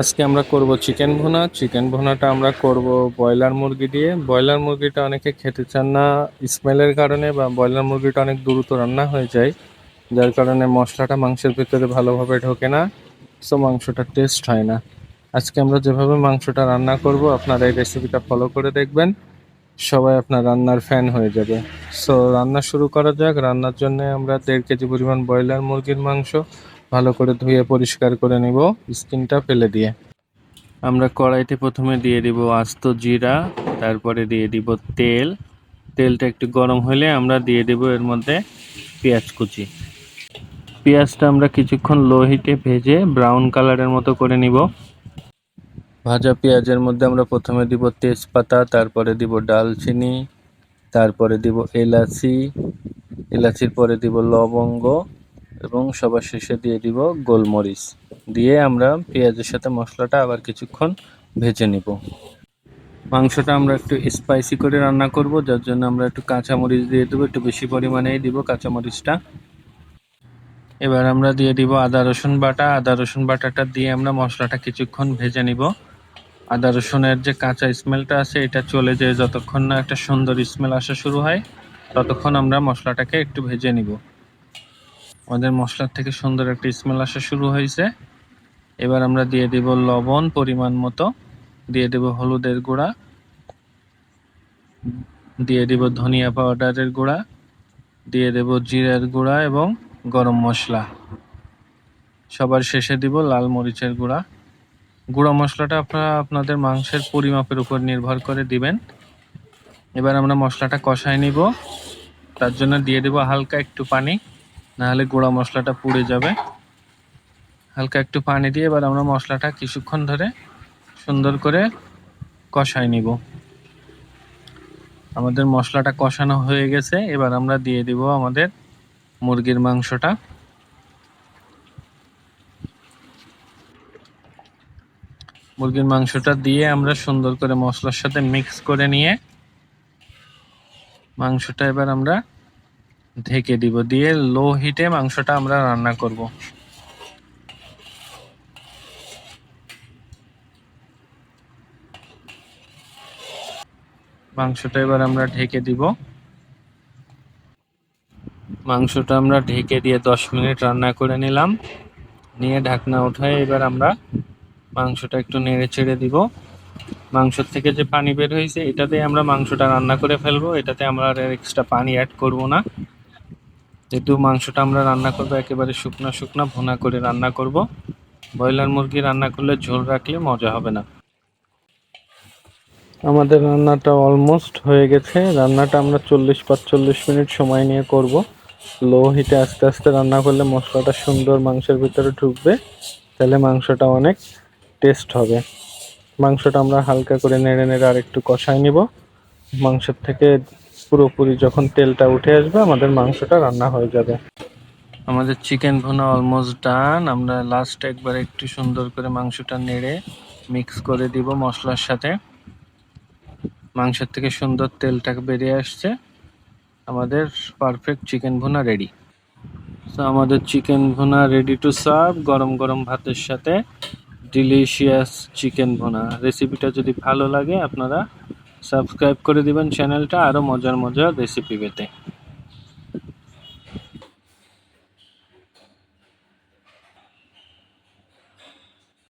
আজকে আমরা করব চিকেন ভুনা। চিকেন ভুনাটা আমরা করব ব্রয়লার মুরগি দিয়ে। ব্রয়লার মুরগিটা অনেকে খেতে চান না স্মেলের কারণে, বা ব্রয়লার মুরগিটা অনেক দ্রুত রান্না হয়ে যায়, যার কারণে মশলাটা মাংসের ভিতরে ভালোভাবে ঢোকে না, সো মাংসটা টেস্ট হয় না। আজকে আমরা যেভাবে মাংসটা রান্না করব আপনারা এই রেসিপিটা ফলো করে দেখবেন, সবাই আপনার রান্নার ফ্যান হয়ে যাবে। সো রান্না শুরু করা যাক। রান্নার জন্য আমরা 1.5 কেজি পরিমাণ ব্রয়লার মুরগির মাংস ভালো করে ধুয়ে পরিষ্কার করে নিব স্কিনটা ফেলে দিয়ে। আমরা কড়াইতে প্রথমে দিয়ে দিব আস্ত জিরা, তারপরে দিয়ে দিব তেল। তেলটা একটু গরম হলে আমরা দিয়ে দেব এর মধ্যে পেঁয়াজ কুচি। পেঁয়াজটা আমরা কিছুক্ষণ লো হিটে ভেজে ব্রাউন কালারের মতো করে নিব। ভাজা পেঁয়াজের মধ্যে আমরা প্রথমে দিব তেজপাতা, তারপরে দিব ডালচিনি, তারপরে দিব এলাচি, এলাচির পরে দিব লবঙ্গ এবং সবার শেষে দিয়ে দিব গোলমরিচ। দিয়ে আমরা পেঁয়াজের সাথে মশলাটা আবার কিছুক্ষণ ভেজে নিব। মাংসটা আমরা একটু স্পাইসি করে রান্না করব, যার জন্য আমরা একটু কাঁচামরিচ দিয়ে দেবো, একটু বেশি পরিমাণেই দিব কাঁচামরিচটা। এবার আমরা দিয়ে দিব আদা রসুন বাটা। আদা রসুন বাটাটা দিয়ে আমরা মশলাটা কিছুক্ষণ ভেজে নিব। আদা রসুনের যে কাঁচা স্মেলটা আছে এটা চলে যায়, যতক্ষণ না একটা সুন্দর স্মেল আসা শুরু হয় ততক্ষণ আমরা মশলাটাকে একটু ভেজে নিব। আমাদের মশলার থেকে সুন্দর একটা স্মেল আসা শুরু হয়েছে। এবার আমরা দিয়ে দেব লবণ পরিমাণ মতো, দিয়ে দেব হলুদের গুঁড়া, দিয়ে দেব ধনিয়া পাউডারের গুঁড়া, দিয়ে দেব জিরার গুঁড়া এবং গরম মশলা। সবার শেষে দিব লাল মরিচের গুঁড়া। গুঁড়া মশলাটা আপনারা আপনাদের মাংসের পরিমাপের উপর নির্ভর করে দিবেন। এবার আমরা মশলাটা কষায় নিব, তার জন্য দিয়ে দেব হালকা একটু পানি, নাহলে গুঁড়া মশলাটা পুড়ে যাবে। হালকা একটু পানি দিয়ে এবার আমরা মশলাটা কিছুক্ষণ ধরে সুন্দর করে কষায় নিব। আমাদের মশলাটা কষানো হয়ে গেছে। এবার আমরা দিয়ে দিব আমাদের মুরগির মাংসটা। মুরগির মাংসটা দিয়ে আমরা সুন্দর করে মশলার সাথে মিক্স করে নিয়ে মাংসটা এবার আমরা ঢেকে দিব, দিয়ে লো হিটে মাংসটা আমরা রান্না করব। মাংসটা এবার আমরা ঢেকে দিব। মাংসটা আমরা ঢেকে দিয়ে 10 মিনিট রান্না করে নিলাম। নিয়ে ঢাকনা উঠায় এবার আমরা মাংসটা একটু নেড়ে চেড়ে দিব। মাংসর থেকে যে পানি বের হয়েছে এটাতে আমরা মাংসটা রান্না করে ফেলবো, এটাতে আমরা আর এক্সট্রা পানি অ্যাড করব না। যেহেতু মাংসটা আমরা রান্না করবো একেবারে শুকনো শুকনো ভুনা করে রান্না করব। ব্রয়লার মুরগি রান্না করলে ঝোল রাখলে মজা হবে না। আমাদের রান্নাটা অলমোস্ট হয়ে গেছে। রান্নাটা আমরা 40-45 মিনিট সময় নিয়ে করব। লো হিটে আস্তে আস্তে রান্না করলে মশলাটা সুন্দর মাংসের ভিতরে ঢুকবে, তাহলে মাংসটা অনেক টেস্ট হবে। মাংসটা আমরা হালকা করে নেড়ে নেড়ে আর একটু কষায় নিব। মাংসের থেকে পুরোপুরি যখন তেলটা উঠে আসবে আমাদের মাংসটা রান্না হয়ে যাবে। আমাদের চিকেন ভুনা অলমোস্ট ডান। আমরা লাস্ট একবার একটু সুন্দর করে মাংসটা নেড়ে মিক্স করে দিব মশলার সাথে। মাংসের থেকে সুন্দর তেলটা বেরিয়ে আসছে। আমাদের পারফেক্ট চিকেন ভুনা রেডি। তো আমাদের চিকেন ভুনা রেডি টু সার্ভ গরম গরম ভাতের সাথে। ডিলিশিয়াস চিকেন ভুনা। রেসিপিটা যদি ভালো লাগে আপনারা সাবস্ক্রাইব করে দিবেন চ্যানেলটা, আরও মজার মজার রেসিপি পেতে।